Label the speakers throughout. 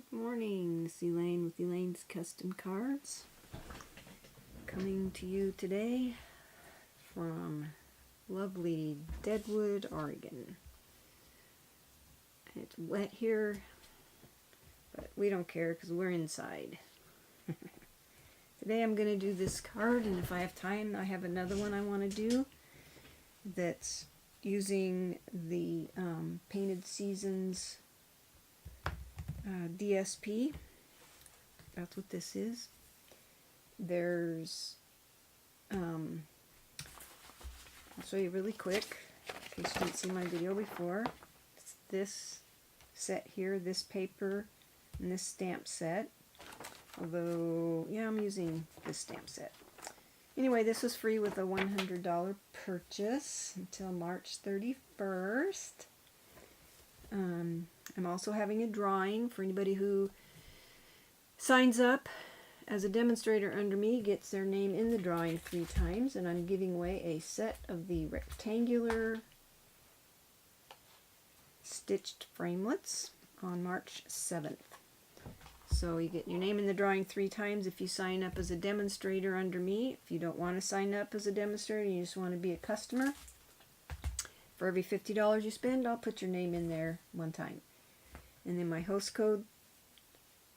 Speaker 1: Good morning, this is Elaine with Elaine's Custom Cards, coming to you today from lovely Deadwood, Oregon. It's wet here, but we don't care because we're inside. Today I'm going to do this card, and if I have time I have another one I want to do that's using the Painted Seasons DSP. That's what this is. There's I'll show you really quick in case you didn't see my video before. It's this set here, this paper, and this stamp set. Although, yeah, I'm using this stamp set. Anyway, this was free with a $100 purchase until March 31st. I'm also having a drawing for anybody who signs up as a demonstrator under me, gets their name in the drawing 3 times, and I'm giving away a set of the rectangular stitched framelits on March 7th. So you get your name in the drawing 3 times if you sign up as a demonstrator under me. If you don't want to sign up as a demonstrator, you just want to be a customer, for every $50 you spend, I'll put your name in there 1 time. And then my host code,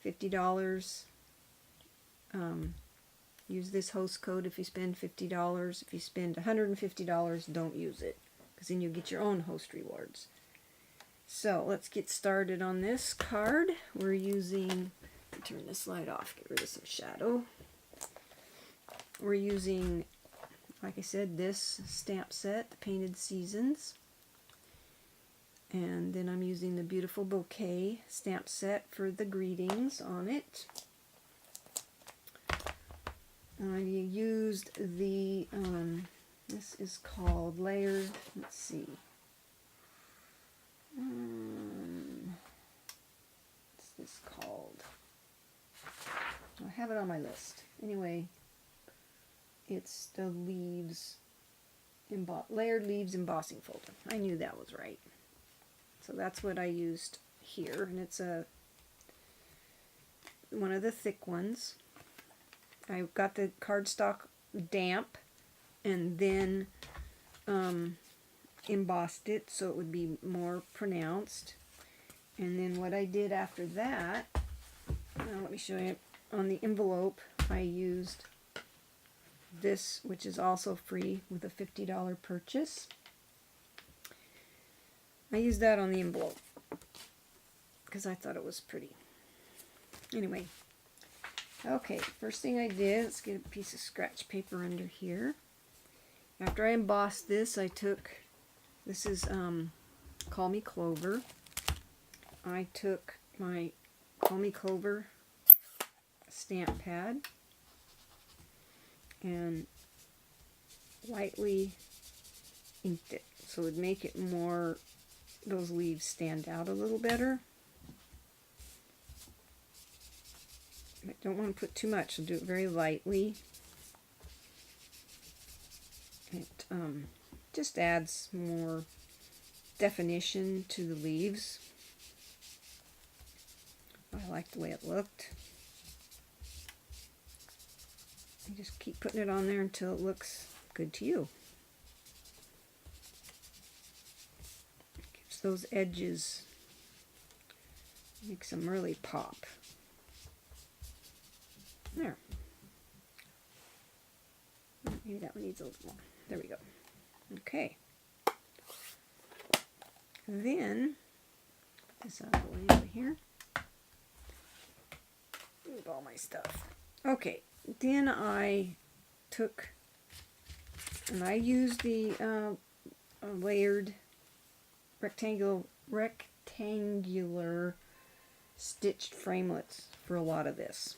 Speaker 1: $50. Use this host code if you spend $50. If you spend $150, don't use it, because then you get your own host rewards. So let's get started on this card. We're using, turn this light off, get rid of some shadow. We're using, like I said, this stamp set, the Painted Seasons. And then I'm using the beautiful bouquet stamp set for the greetings on it. I used the, this is called layered, let's see. What's this called? I have it on my list. Anyway, it's the leaves, layered leaves embossing folder. I knew that was right. So that's what I used here, and it's one of the thick ones. I got the cardstock damp and then embossed it so it would be more pronounced. And then what I did after that, let me show you, on the envelope I used this, which is also free with a $50 purchase. I used that on the envelope because I thought it was pretty. Anyway, okay, first thing I did, let's get a piece of scratch paper under here. After I embossed this, I took, this is Call Me Clover. I took my Call Me Clover stamp pad and lightly inked it so it would make it more, those leaves stand out a little better. I don't want to put too much, I'll do it very lightly. It just adds more definition to the leaves. I like the way it looked. You just keep putting it on there until it looks good to you. Gives those edges, makes them really pop. There. Maybe that one needs a little more. There we go. Okay. Then, put this out of the way over here. Move all my stuff. Okay. Then I took, and I used the layered rectangular stitched framelits for a lot of this.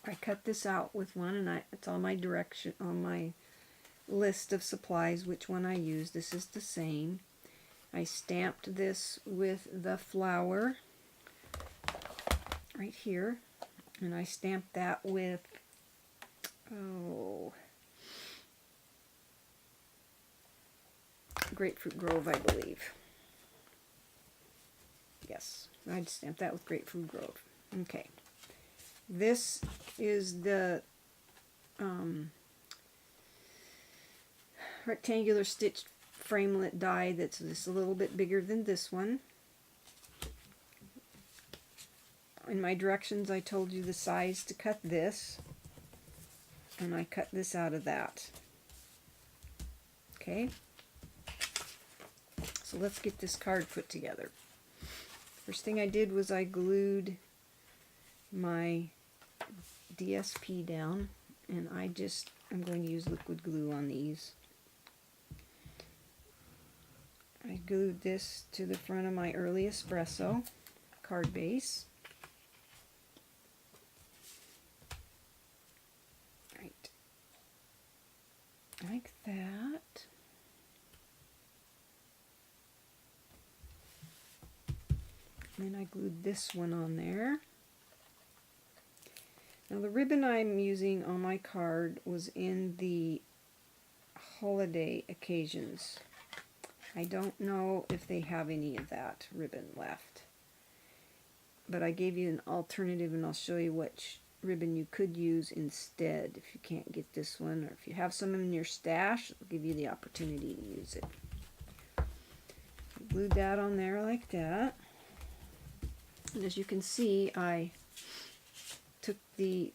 Speaker 1: I cut this out with one, and it's on my direction, on my list of supplies, which one I use. This is the same. I stamped this with the flower right here, and I stamped that with, Grapefruit Grove, I believe. Yeah, Yes, I'd stamp that with Grapefruit Grove. Okay. This is the rectangular stitched framelit die that's just a little bit bigger than this one. In my directions I told you the size to cut this, and I cut this out of that. Okay, so let's get this card put together. First thing I did was I glued my DSP down, and I'm going to use liquid glue on these. I glued this to the front of my early espresso card base. Right, like that. Then I glued this one on there. Now the ribbon I'm using on my card was in the holiday occasions. I don't know if they have any of that ribbon left, but I gave you an alternative, and I'll show you which ribbon you could use instead if you can't get this one, or if you have some in your stash, it'll give you the opportunity to use it. Glued that on there like that, and as you can see, I took the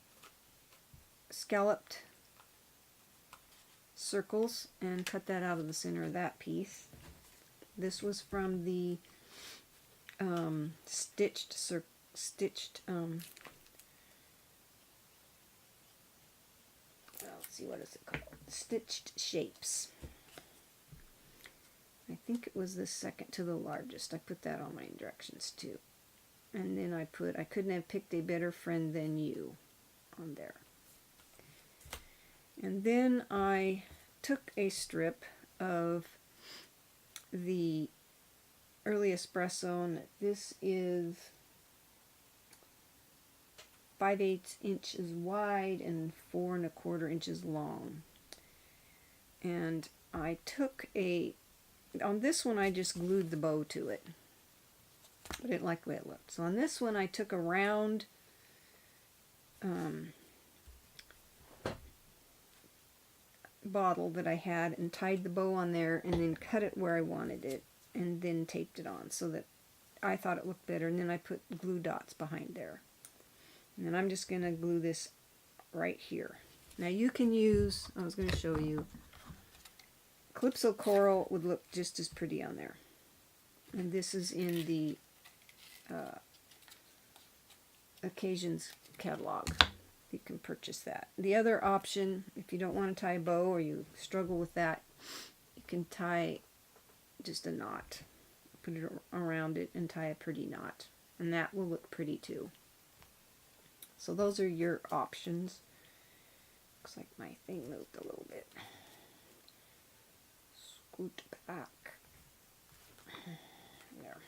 Speaker 1: scalloped circles and cut that out of the center of that piece. This was from the let's see, what is it called? Stitched Shapes. I think it was the second to the largest. I put that on my directions too. And then I couldn't have picked a better friend than you on there. And then I took a strip of the early espresso, and this is 5/8 inches wide and 4 1/4 inches long. And I took on this one I just glued the bow to it. I didn't like the way it looked. So on this one I took a round bottle that I had and tied the bow on there, and then cut it where I wanted it, and then taped it on so that I thought it looked better, and then I put glue dots behind there. And then I'm just going to glue this right here. Now you can use, I was going to show you, Calypso Coral would look just as pretty on there. And this is in the Occasions catalog. You can purchase that. The other option, if you don't want to tie a bow or you struggle with that, you can tie just a knot. Put it around it and tie a pretty knot. And that will look pretty too. So those are your options. Looks like my thing moved a little bit. Scoot back. There.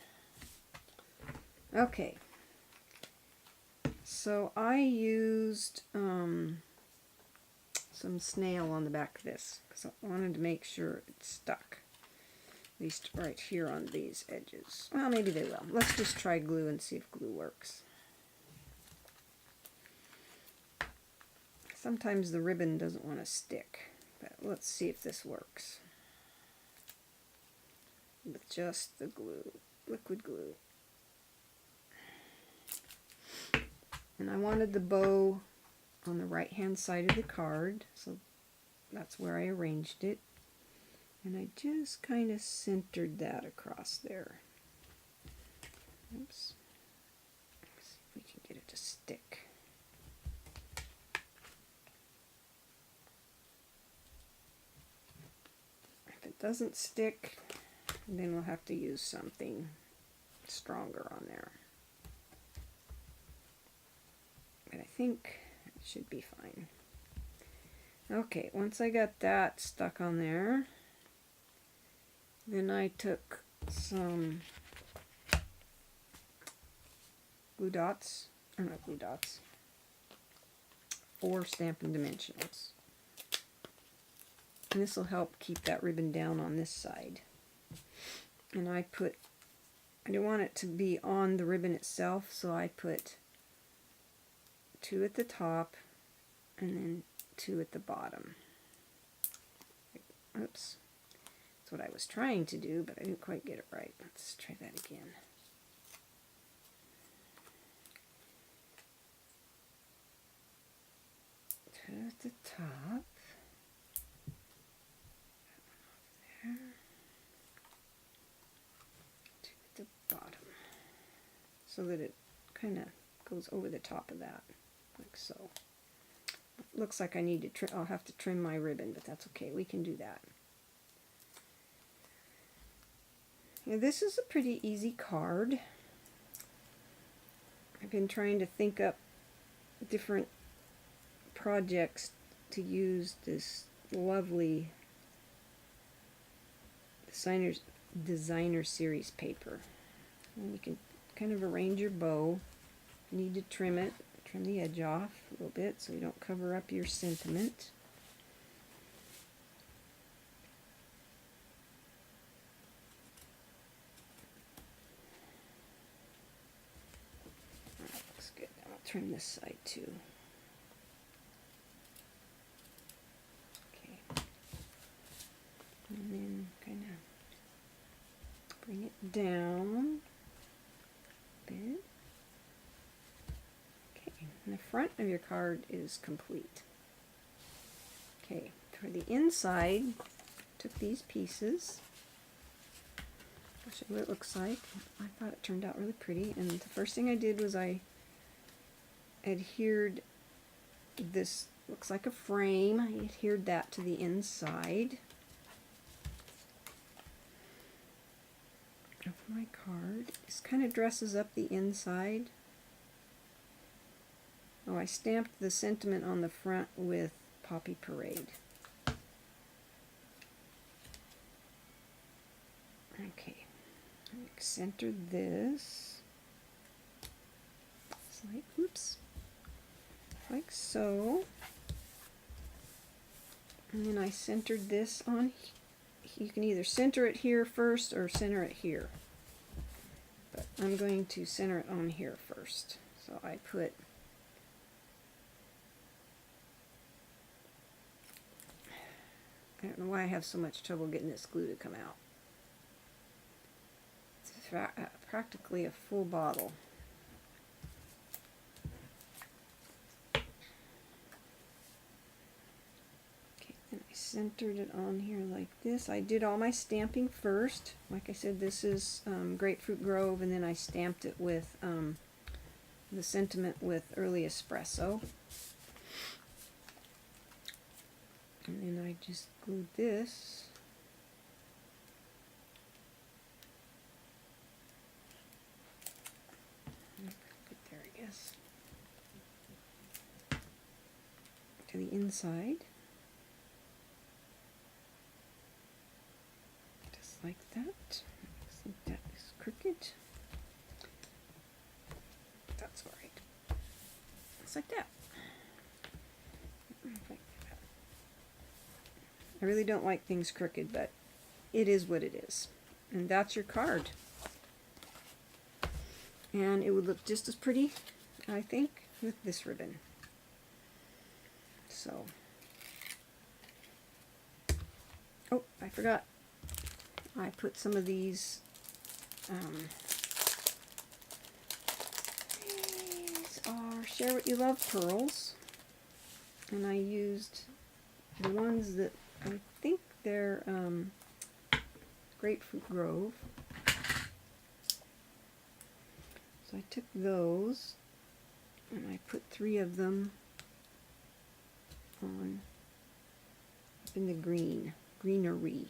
Speaker 1: Okay. So I used some snail on the back of this because I wanted to make sure it stuck. At least right here on these edges. Well, maybe they will. Let's just try glue and see if glue works. Sometimes the ribbon doesn't want to stick, but let's see if this works. With just the glue, liquid glue. And I wanted the bow on the right hand side of the card, so that's where I arranged it. And I just kind of centered that across there. Oops. Let's see if we can get it to stick. If it doesn't stick, then we'll have to use something stronger on there. But I think it should be fine. Okay, once I got that stuck on there, then I took some glue dots, or not glue dots, 4 Stampin' Dimensionals. And this will help keep that ribbon down on this side. And I put I don't want it to be on the ribbon itself, so I put 2 at the top and then 2 at the bottom. Oops. That's what I was trying to do, but I didn't quite get it right. Let's try that again. Two at the top. There. 2 at the bottom. So that it kind of goes over the top of that, like so. Looks like I need to trim. I'll have to trim my ribbon, but that's okay. We can do that. Now, this is a pretty easy card. I've been trying to think up different projects to use this lovely designer series paper. And you can kind of arrange your bow. You need to trim it, trim the edge off a little bit so you don't cover up your sentiment. That looks good. I'll trim this side too. Okay. And then kind of bring it down a bit. And the front of your card is complete. Okay, for the inside, took these pieces. I'll show you what it looks like. I thought it turned out really pretty. And the first thing I did was I adhered this, looks like a frame. I adhered that to the inside of my card. This kind of dresses up the inside. Oh, I stamped the sentiment on the front with Poppy Parade. Okay, center this. It's like, oops, like so. And then I centered this on. You can either center it here first or center it here. But I'm going to center it on here first. So I put I don't know why I have so much trouble getting this glue to come out. It's practically a full bottle. Okay, and I centered it on here like this. I did all my stamping first. Like I said, this is Grapefruit Grove, and then I stamped it with the sentiment with Early Espresso. And then I just glued this. Put there, I guess. To the inside. Just like that. Looks like that is crooked. That's all right. Just like that. I really don't like things crooked, but it is what it is. And that's your card. And it would look just as pretty, I think, with this ribbon. So, oh, I forgot. I put some of these are Share What You Love pearls. And I used the ones that I think they're Grapefruit Grove. So I took those and I put 3 of them on up in the greenery.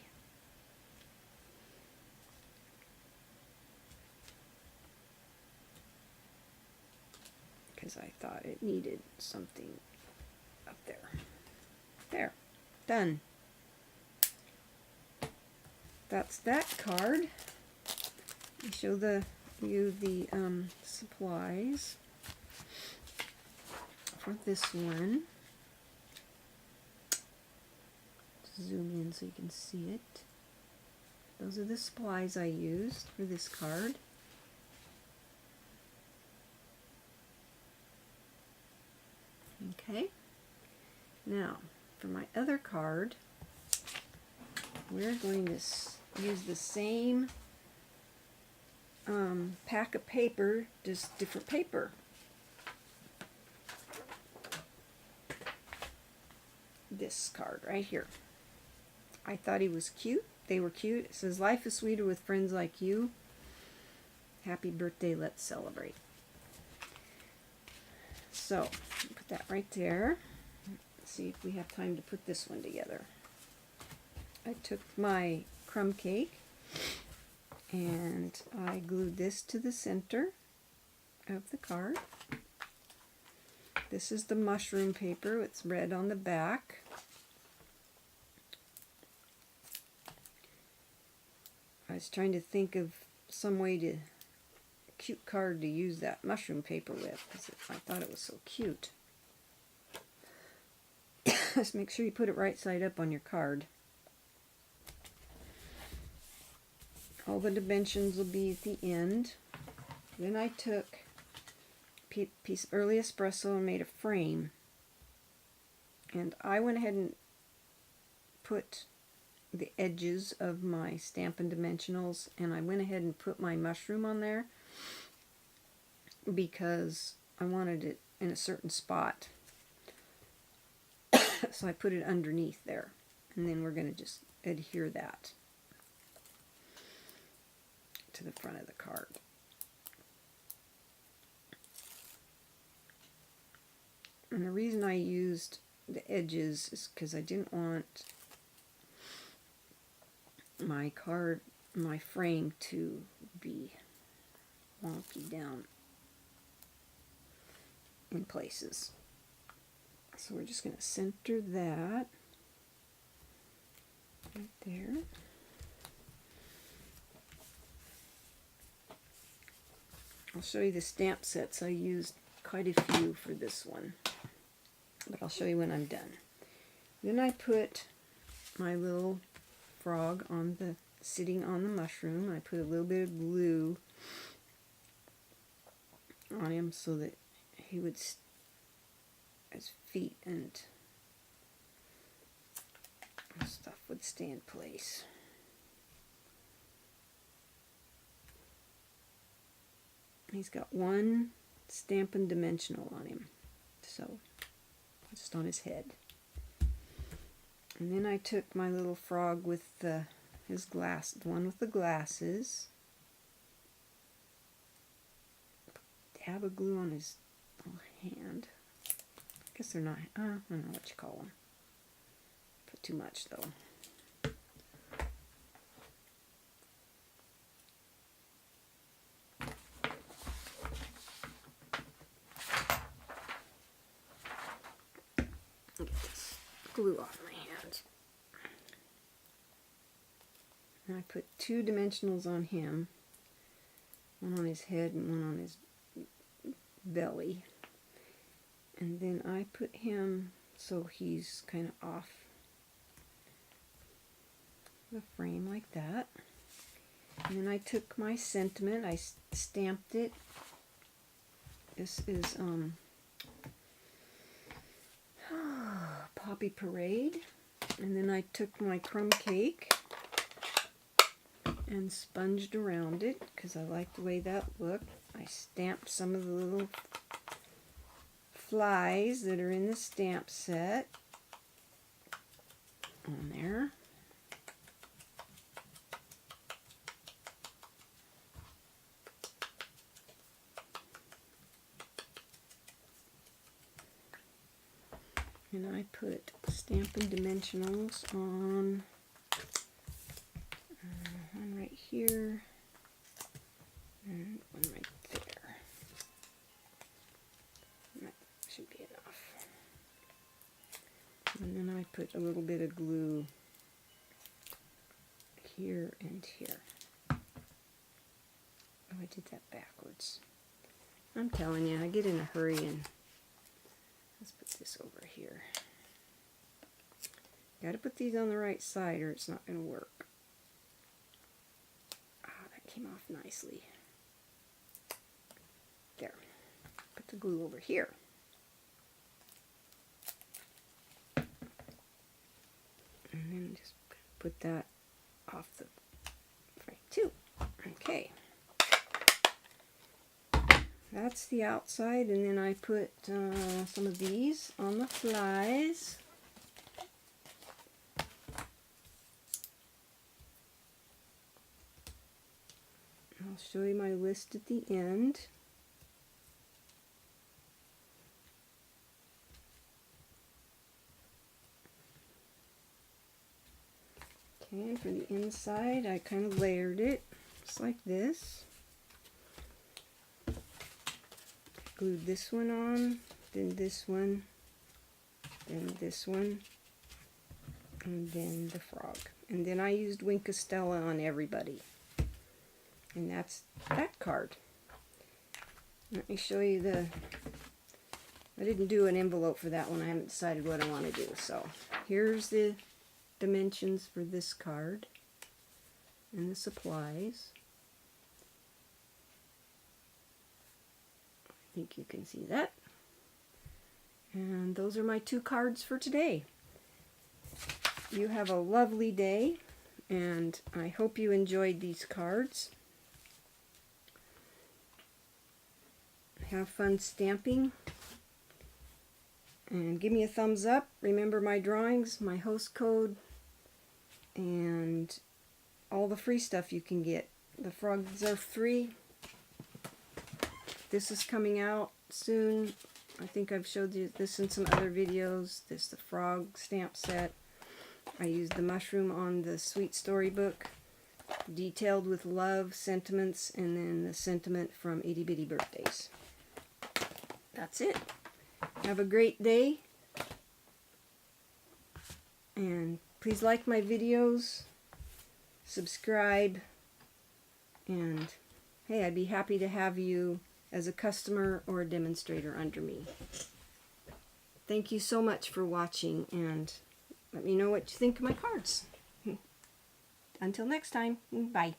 Speaker 1: Because I thought it needed something up there. There. Done. That's that card. I show you the supplies for this one. Zoom in so you can see it. Those are the supplies I used for this card. Okay, now for my other card, we're going to use the same pack of paper, just different paper. This card right here. I thought he was cute. They were cute. It says, "Life is sweeter with friends like you. Happy birthday, let's celebrate." So, put that right there. Let's see if we have time to put this one together. I took my crumb cake and I glued this to the center of the card. This is the mushroom paper. It's red on the back. I was trying to think of some way to, cute card to use that mushroom paper with, because I thought it was so cute. Just make sure you put it right side up on your card. All the dimensions will be at the end. Then I took a piece of early espresso and made a frame. And I went ahead and put the edges of my Stampin' Dimensionals, and I went ahead and put my mushroom on there because I wanted it in a certain spot. So I put it underneath there, and then we're going to just adhere that to the front of the card. And the reason I used the edges is because I didn't want my card, my frame, to be wonky down in places. So we're just going to center that right there. I'll show you the stamp sets. I used quite a few for this one, but I'll show you when I'm done. Then I put my little frog on the, sitting on the mushroom. I put a little bit of glue on him so that he would, his feet and stuff would stay in place. He's got one Stampin' Dimensional on him, so just on his head. And then I took my little frog with his glass, the one with the glasses, dab of glue on his little hand. I guess they're not, I don't know what you call them. Put too much though. Get this glue off my hand. And I put two dimensionals on him, one on his head and one on his belly. And then I put him so he's kind of off the frame like that. And then I took my sentiment, I stamped it. This is Poppy Parade. And then I took my crumb cake and sponged around it because I liked the way that looked. I stamped some of the little flies that are in the stamp set on there. And I put Stampin' Dimensionals on one right here and one right there. That should be enough. And then I put a little bit of glue here and here. Oh, I did that backwards. I'm telling you, I get in a hurry and let's put this over here. Got to put these on the right side or it's not going to work. Ah, that came off nicely. There. Put the glue over here. put that off the frame too. Okay. That's the outside, and then I put some of these on the flies. I'll show you my list at the end. Okay, and for the inside, I kind of layered it, just like this. Glued this one on, then this one, then this one, and then the frog. And then I used Wink Stella on everybody. And that's that card. Let me show you the... I didn't do an envelope for that one. I haven't decided what I want to do. So here's the dimensions for this card and the supplies. I think you can see that. And those are my 2 cards for today. You have a lovely day, and I hope you enjoyed these cards. Have fun stamping, and give me a thumbs up. Remember my drawings, my host code, and all the free stuff you can get. The frogs are free. This is coming out soon. I think I've showed you this in some other videos. This is the frog stamp set. I used the mushroom on the Sweet Storybook, detailed with love, sentiments, and then the sentiment from Itty Bitty Birthdays. That's it. Have a great day. And please like my videos, subscribe, and hey, I'd be happy to have you as a customer or a demonstrator under me. Thank you so much for watching, and let me know what you think of my cards. Until next time, bye.